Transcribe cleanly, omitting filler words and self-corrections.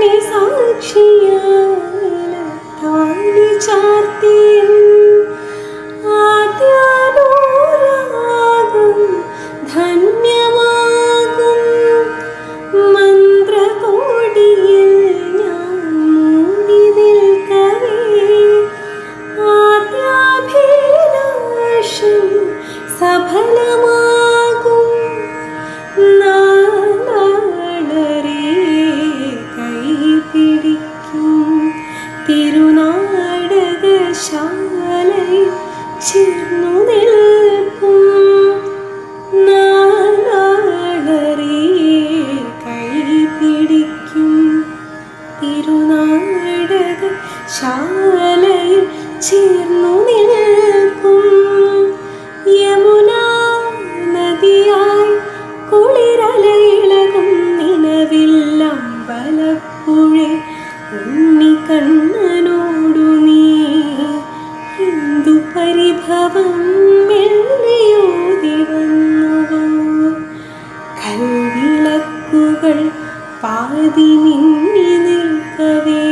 നീ സാക്ഷിയാല താലി ചാർത്തിയും ആദ്യാനുരാഗം ധന്യമാകും മന്ത്രകോടിയിൽ ഞാൻ മൂടി നിൽക്കവേ ആദ്യാഭിലാഷം സഫലമാകും നാളെ കൈപിടിക്കും തിരുനാടകശാലയിൽ ചേർന്നു നിൽക്കും നാളെ കൈപിടിക്കും തിരുനാടകശാലയിൽ ചേർന്നു നിൽക്കും യമുനാ നദിയായി കുളിരലയിളകും നിലവില്ലമ്പലപ്പുഴേ ഉണ്ണിക്കണ്ണനോടു നീ എന്തു പരിഭവം മെല്ലിയോതി വന്നുവോ കൽവിളക്കുകൾ പാതി മിന്നി നിൽക്കവേ